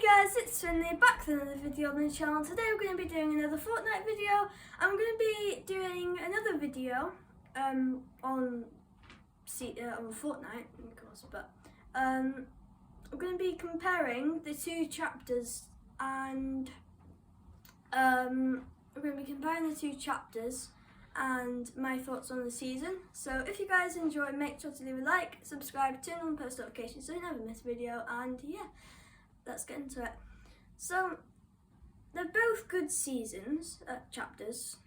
Guys, it's Finley back with another video on the channel. Today we're going to be doing another Fortnite video. I'm going to be doing another video on Fortnite, of course, but I'm going to be comparing the two chapters and my thoughts on the season. So if you guys enjoy, make sure to leave a like, subscribe, turn on post notifications so you never miss a video, and yeah, let's get into it. So they're both good seasons,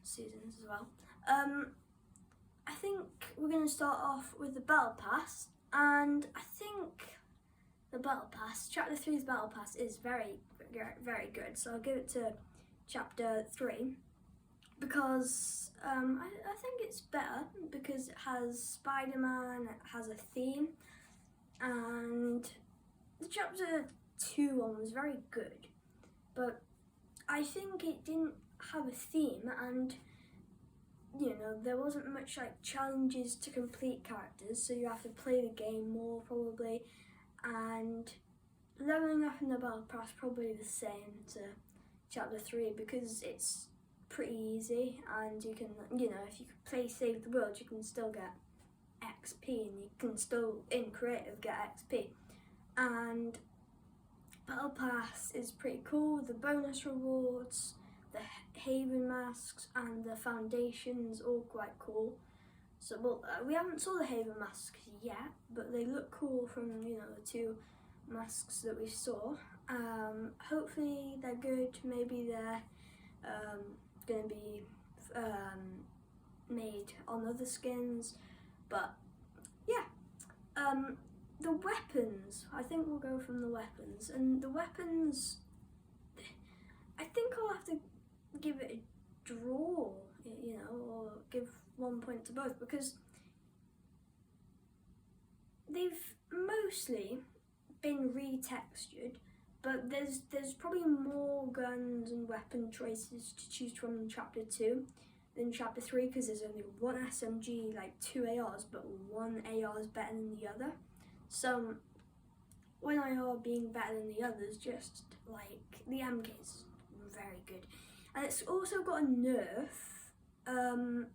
seasons as well. I think we're going to start off with the Battle Pass, and I think the Battle Pass, Chapter 3's Battle Pass is very, very good. So I'll give it to Chapter 3 because I think it's better because it has Spider-Man, it has a theme, and the Chapter 2 one was very good, but I think it didn't have a theme, and there wasn't much like challenges to complete characters, so you have to play the game more probably, and leveling up in the Battle Pass probably the same to Chapter 3 because it's pretty easy, and you can, if you play Save the World, you can still get XP, and you can still in creative get XP, and Battle Pass is pretty cool. The bonus rewards, the Haven masks, and the foundations all quite cool. So we haven't saw the Haven masks yet, but they look cool from the two masks that we saw. Hopefully they're good. Maybe they're going to be made on other skins, but yeah. The weapons, I think we'll go from the weapons, and the weapons, I think I'll have to give it a draw, or give 1 point to both, because they've mostly been retextured, but there's probably more guns and weapon choices to choose from in Chapter 2 than Chapter 3, because there's only one SMG, like 2 ARs, but one AR is better than the other. So one AR being better than the others, just like the MK is very good, and it's also got a nerf. I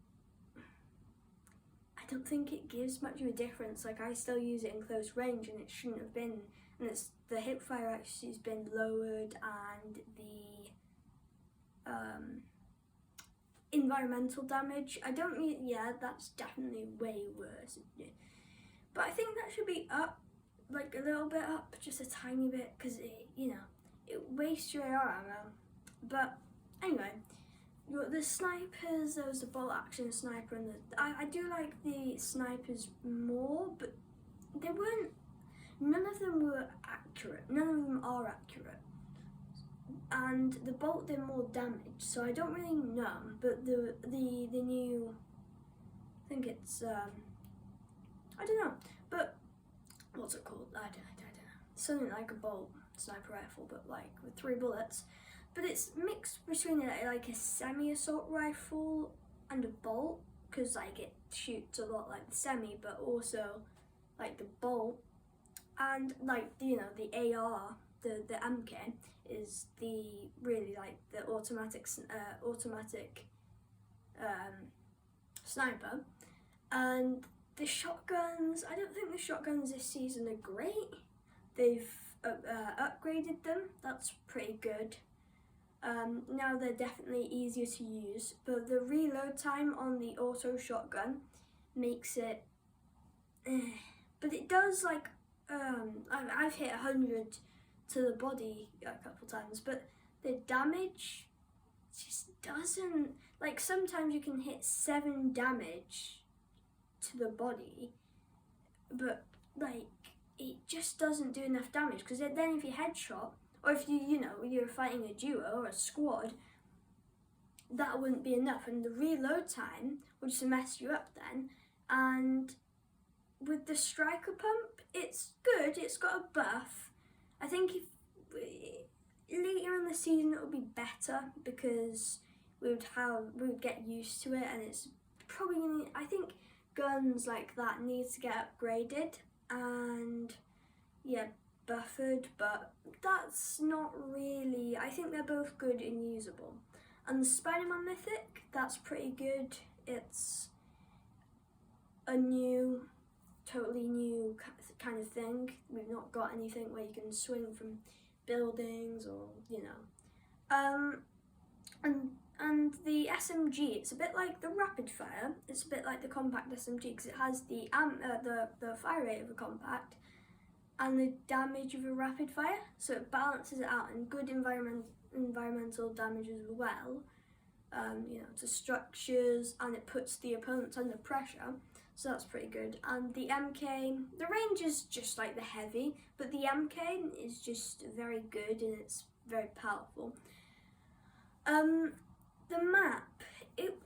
don't think it gives much of a difference. Like, I still use it in close range, and it shouldn't have been. And it's the hipfire actually has been lowered, and the environmental damage. That's definitely way worse. But I think that should be up, like a little bit up, just a tiny bit, because it wastes your AR ammo. But anyway, the snipers, there was a bolt action sniper, and I do like the snipers more, but none of them were accurate. None of them are accurate. And the bolt did more damage, so I don't really know. But the new, I think it's I don't know, but what's it called? I don't know. Something like a bolt sniper rifle, but like with 3 bullets. But it's mixed between like a semi-assault rifle and a bolt, because like it shoots a lot like the semi, but also like the bolt, and like the AR, the MK is the really like the automatic sniper, and the shotguns, I don't think the shotguns this season are great. They've upgraded them, that's pretty good. Now they're definitely easier to use, but the reload time on the auto shotgun makes it, but it does like, I've hit 100 to the body a couple times, but the damage just doesn't, like sometimes you can hit 7 damage to the body, but like it just doesn't do enough damage, because then if you headshot, or if you're fighting a duo or a squad, that wouldn't be enough, and the reload time would just mess you up then. And with the striker pump, it's good, it's got a buff. I think if later in the season it would be better, because we would get used to it, and it's probably I think guns like that need to get upgraded, and yeah, buffered, but that's not really, I think they're both good and usable. And the Spider-Man Mythic, that's pretty good. It's a totally new kind of thing. We've not got anything where you can swing from buildings or, and the SMG, it's a bit like the rapid fire. It's a bit like the compact SMG because it has the fire rate of a compact and the damage of a rapid fire, so it balances it out, and good environmental damage as well. To structures, and it puts the opponents under pressure, so that's pretty good. And the MK, the range is just like the heavy, but the MK is just very good and it's very powerful. The map, it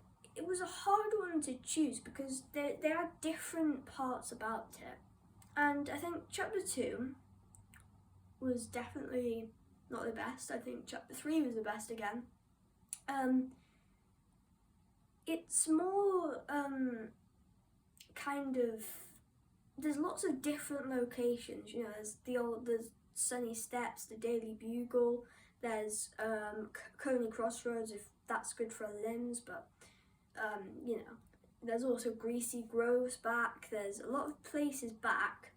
was a hard one to choose because there are different parts about it, and I think Chapter 2 was definitely not the best. I think Chapter 3 was the best again. It's more kind of, there's lots of different locations. There's Sunny Steps, the Daily Bugle. There's Coney Crossroads, if that's good for limbs, but there's also Greasy Groves back. There's a lot of places back,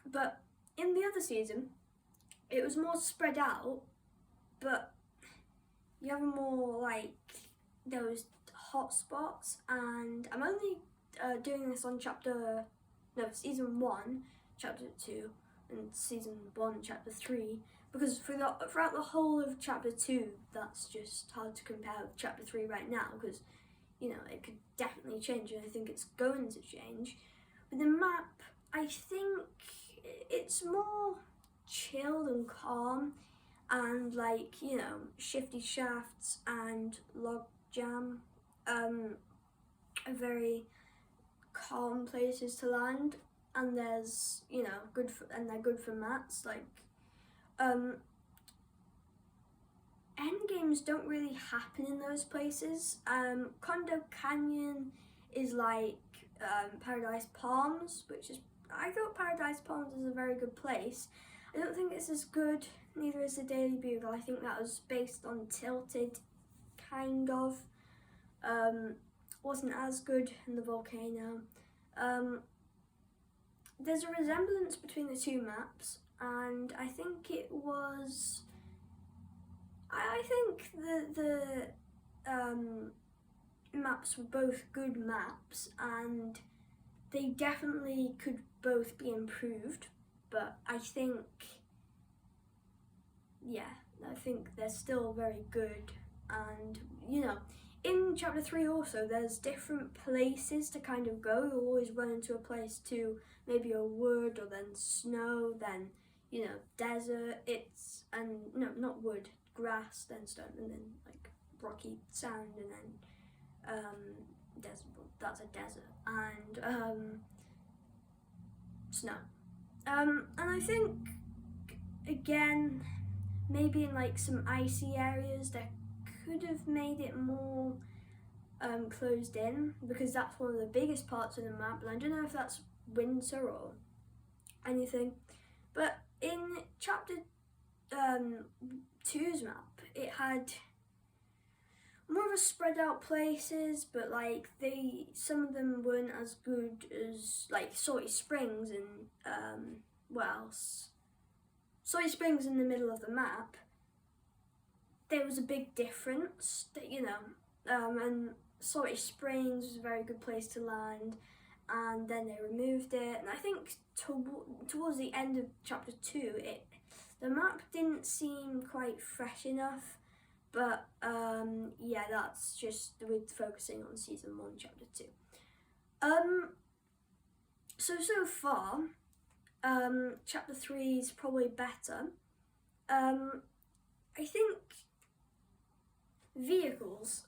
but in the other season, it was more spread out, but you have more like those hot spots, and I'm only doing this on season 1, chapter 2, and season 1, chapter 3, because throughout the whole of chapter 2, that's just hard to compare with chapter 3 right now, because it could definitely change, and I think it's going to change. With the map, I think it's more chilled and calm, and shifty shafts and log jam are very calm places to land, and there's they're good for mats. End games don't really happen in those places. Condo Canyon is like Paradise Palms, I thought Paradise Palms is a very good place. I don't think it's as good, neither is the Daily Bugle. I think that was based on Tilted, kind of. Wasn't as good in the volcano. There's a resemblance between the two maps, and I think it was, I think the maps were both good maps, and they definitely could both be improved, but I think they're still very good. And in chapter 3 also, there's different places to kind of go. You'll always run into a place to maybe a wood, or then snow, then desert. Not wood, grass, then stone, and then like rocky sand, and then desert. That's a desert, and snow. And I think again, maybe in like some icy areas, they could have made it more closed in, because that's one of the biggest parts of the map, and I don't know if that's winter or anything. But in chapter 2's map, it had more of a spread out places, but some of them weren't as good as like Salty Springs, and what else? Salty Springs in the middle of the map. There was a big difference, and Salty Springs was a very good place to land, and then they removed it, and I think towards the end of chapter 2, the map didn't seem quite fresh enough, but that's just with focusing on season 1, chapter 2. So far, chapter 3 is probably better. I think vehicles.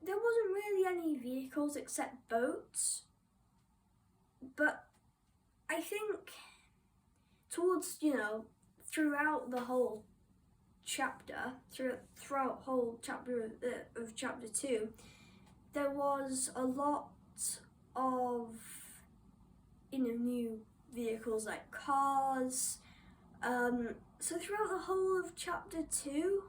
There wasn't really any vehicles except boats, but I think towards throughout the whole chapter, throughout whole chapter of chapter 2, there was a lot of, new vehicles like cars. So throughout the whole of chapter 2,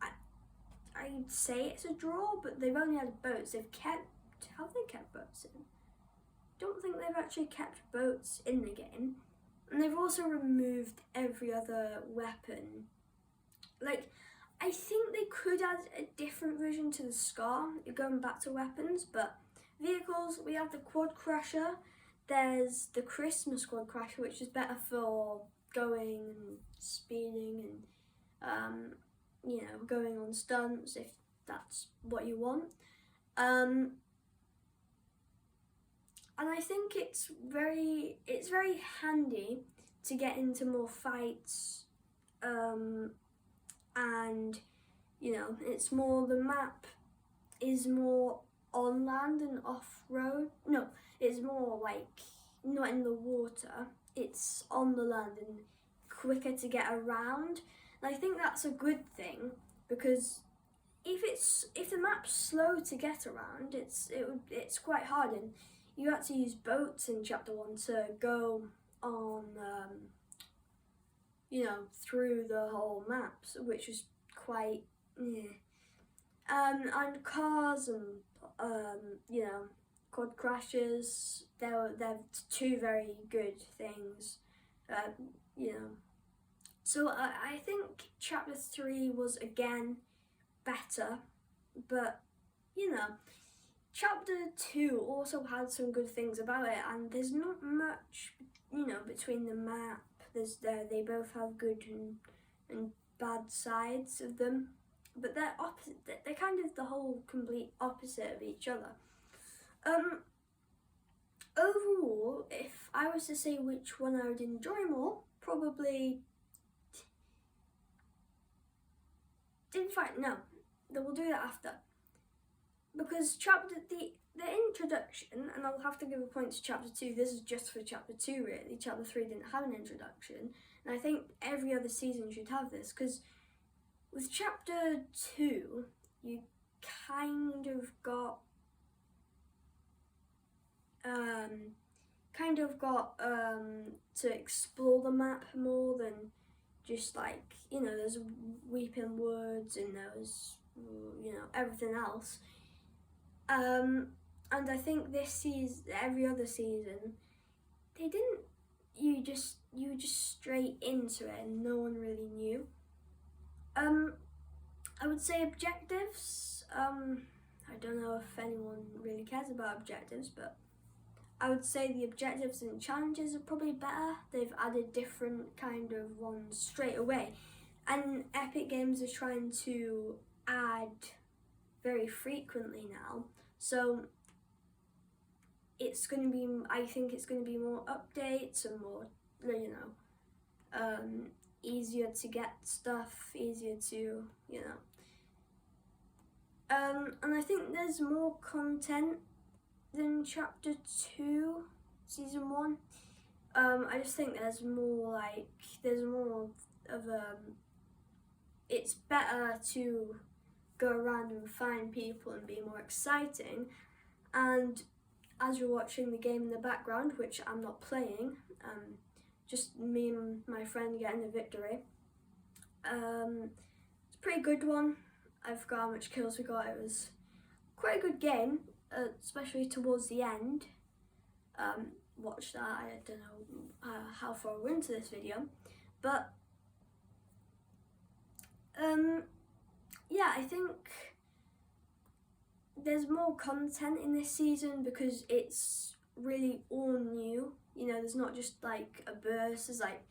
I'd say it's a draw, but they've only had boats. Have they kept boats in? Don't think they've actually kept boats in the game. And they've also removed every other weapon. Like, I think they could add a different version to the Scar, going back to weapons, but vehicles, we have the Quad Crusher. There's the Christmas Quad Crusher, which is better for going and speeding and, going on stunts if that's what you want. And I think it's very handy to get into more fights, and it's more, the map is more on land and off road. No, it's more like not in the water, it's on the land and quicker to get around. And I think that's a good thing, because if the map's slow to get around, it's quite hard, and you had to use boats in chapter 1 to go on, through the whole map, which was quite, and cars and, quad crashes, they're two very good things, So I think chapter 3 was again better, but chapter 2 also had some good things about it, and there's not much, between the map. They both have good and bad sides of them, but they're opposite. They're kind of the whole complete opposite of each other. Overall, if I was to say which one I would enjoy more, probably. In fact, no, we'll do that after. Because the introduction, and I'll have to give a point to chapter 2, this is just for chapter 2 really, chapter 3 didn't have an introduction, and I think every other season should have this, because with chapter 2, you kind of got to explore the map more than just like, there's Weeping Woods and there's, everything else. And I think this season, every other season, they didn't, you were just straight into it and no one really knew. I would say objectives, I don't know if anyone really cares about objectives, but I would say the objectives and challenges are probably better. They've added different kind of ones straight away. And Epic Games are trying to add very frequently now. So I think it's going to be more updates and more, easier to get stuff, easier to, and I think there's more content than chapter 2, season 1. I just think there's more of it's better to go around and find people and be more exciting. And as you're watching the game in the background, which I'm not playing, just me and my friend getting a victory. It's a pretty good one. I forgot how much kills we got. It was quite a good game, especially towards the end. Watch that. I don't know how far we're into this video, but yeah, I think there's more content in this season because it's really all new. There's not just like a burst. There's like,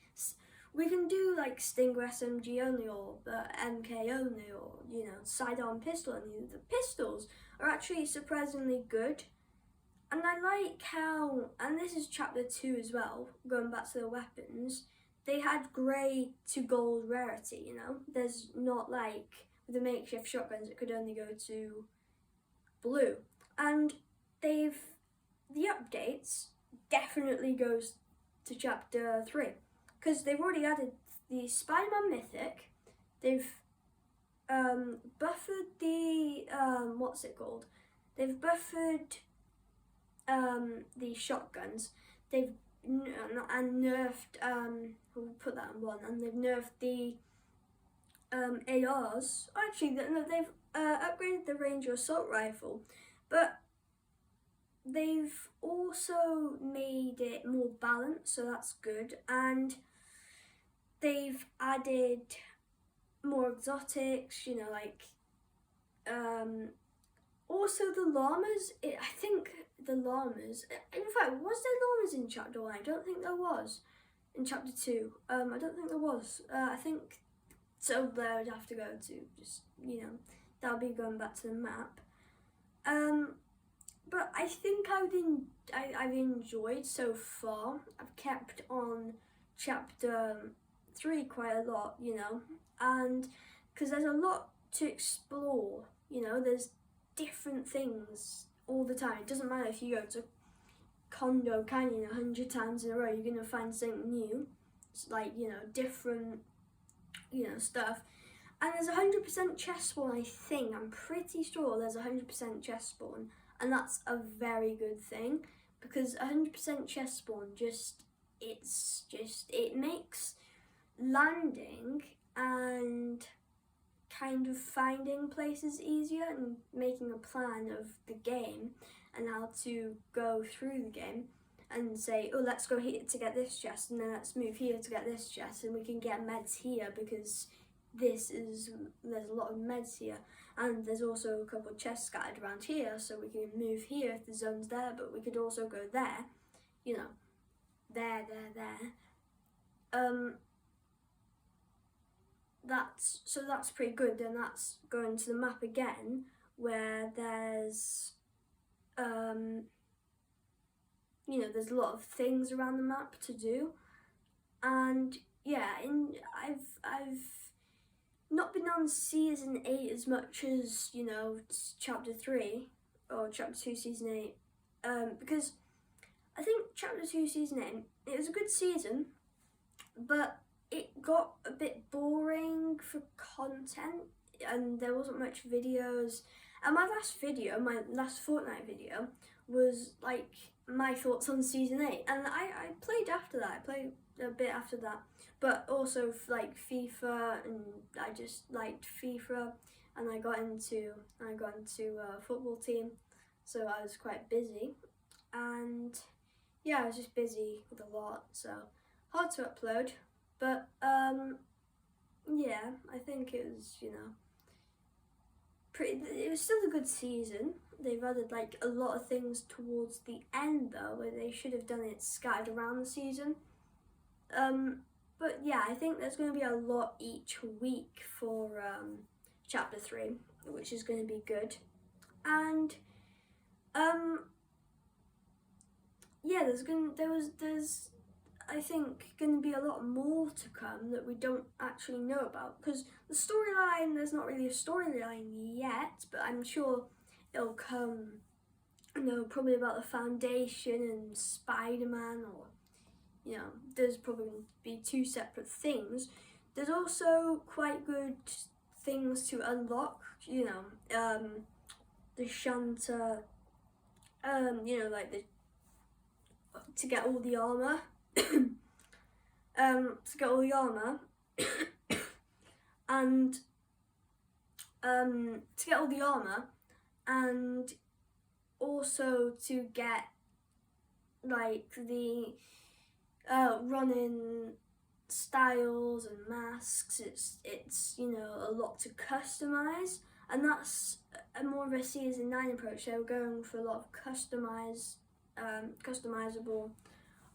we can do like Stinger SMG only, or the MK only, or sidearm pistol only. The pistols are actually surprisingly good, and I like how, and this is chapter 2 as well, going back to the weapons, they had grey to gold rarity. There's not like with the makeshift shotguns it could only go to blue, and the updates definitely goes to chapter 3, because they've already added the Spider-Man Mythic. They've buffered the what's it called? They've buffered the shotguns. They've and nerfed. We'll put that on one, and they've nerfed the ARs. Actually, no, they've upgraded the Ranger assault rifle, but they've also made it more balanced, so that's good. And they've added more exotics, you know, like also the llamas. I think the llamas. In fact, was there llamas in Chapter 1? I don't think there was. In Chapter 2, I don't think there was. I think so. There would have to go to just, you know, that'll be going back to the map. But I think I've enjoyed so far. I've kept on Chapter 3 quite a lot, you know, and because there's a lot to explore, you know, there's different things all the time. It doesn't matter if you go to Condo Canyon 100 times in a row, you're going to find something new. It's like, you know, different, you know, stuff. And there's 100% chest spawn, I think. I'm pretty sure there's 100% chest spawn. And that's a very good thing, because 100% chest spawn it makes landing and kind of finding places easier and making a plan of the game and how to go through the game and say, oh, let's go here to get this chest, and then let's move here to get this chest, and we can get meds here because there's a lot of meds here, and there's also a couple of chests scattered around here, so we can move here if the zone's there, but we could also go there, you know, there. That's pretty good. Then that's going to the map again, where there's you know, there's a lot of things around the map to do, and yeah, I've not been on season 8 as much as, you know, Chapter 3 or Chapter 2 season 8, because I think Chapter 2 season 8, it was a good season, but it got a bit boring for content, and there wasn't much videos. And my last Fortnite video was like my thoughts on season 8, and I played after that. I played a bit after that, but also like FIFA, and I just liked FIFA, and I got into a football team, so I was quite busy, and yeah, I was just busy with a lot, so hard to upload. But yeah, I think it was, you know, it was still a good season. They've added like a lot of things towards the end though, where they should have done it scattered around the season. But yeah, I think there's going to be a lot each week for Chapter 3, which is going to be good. And yeah, there's I think going to be a lot more to come that we don't actually know about, because the storyline, there's not really a storyline yet, but I'm sure it'll come, you know, probably about the Foundation and Spider-Man, or, you know, there's probably going to be 2 separate things. There's also quite good things to unlock, you know, the Shanta, you know, like to get all the armor. To get all the armor and to get all the armor, and also to get like the running styles and masks. It's you know, a lot to customize, and that's more of a season 9 approach. They were going for a lot of customizable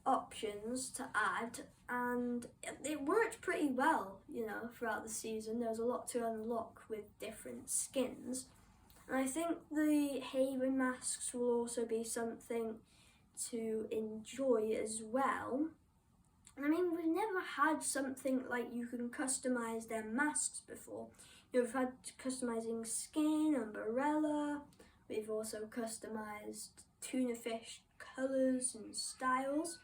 options to add, and it worked pretty well, you know, throughout the season. There was a lot to unlock with different skins, and I think the Haven masks will also be something to enjoy as well. I mean, we've never had something like you can customize their masks before. You know, we've had customizing skin, umbrella, we've also customized tuna fish colours and styles.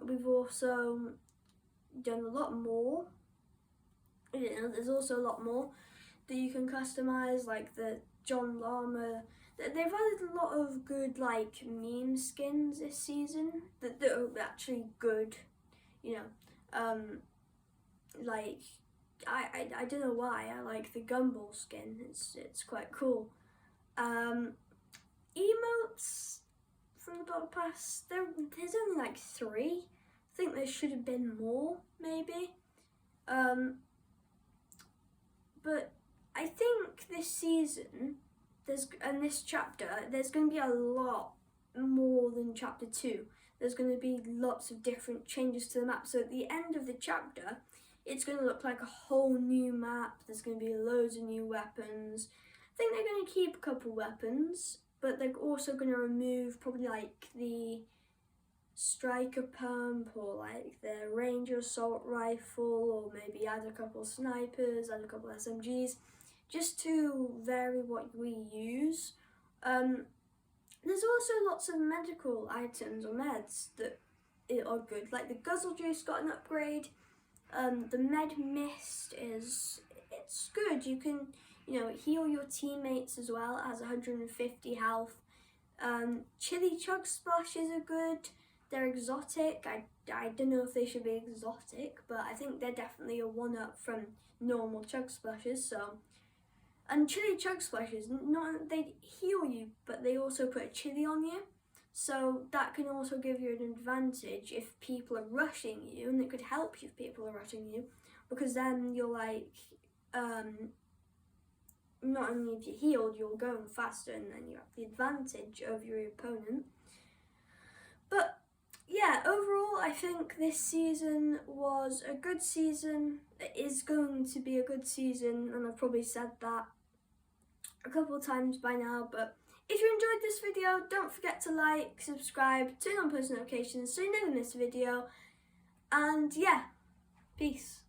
We've also done a lot more. You know, there's also a lot more that you can customize, like the John Llama, they've added a lot of good like meme skins this season that are actually good, you know. Like I don't know why I like the Gumball skin. It's quite cool. Emotes from the Battle Pass, there's only like 3. I think there should have been more, maybe. But I think this season, this chapter, there's going to be a lot more than chapter 2. There's going to be lots of different changes to the map. So at the end of the chapter, it's going to look like a whole new map. There's going to be loads of new weapons. I think they're going to keep a couple weapons, but they're also going to remove probably like the striker pump or like the ranger assault rifle, or maybe add a couple snipers, add a couple SMGs, just to vary what we use. There's also lots of medical items or meds that are good, like the guzzle juice got an upgrade. The med mist it's good. You can, heal your teammates as well. It has 150 health. Chili chug splashes are good. They're exotic. I don't know if they should be exotic, but I think they're definitely a 1-up from normal chug splashes. And chili chug splashes, they heal you, but they also put a chili on you. So that can also give you an advantage if people are rushing you, and it could help you if people are rushing you, because then you're like, not only if you're healed, you're going faster, and then you have the advantage of your opponent. But yeah, overall, I think this season was a good season. It is going to be a good season, and I've probably said that a couple of times by now, but if you enjoyed this video, don't forget to like, subscribe, turn on post notifications so you never miss a video, and yeah, peace.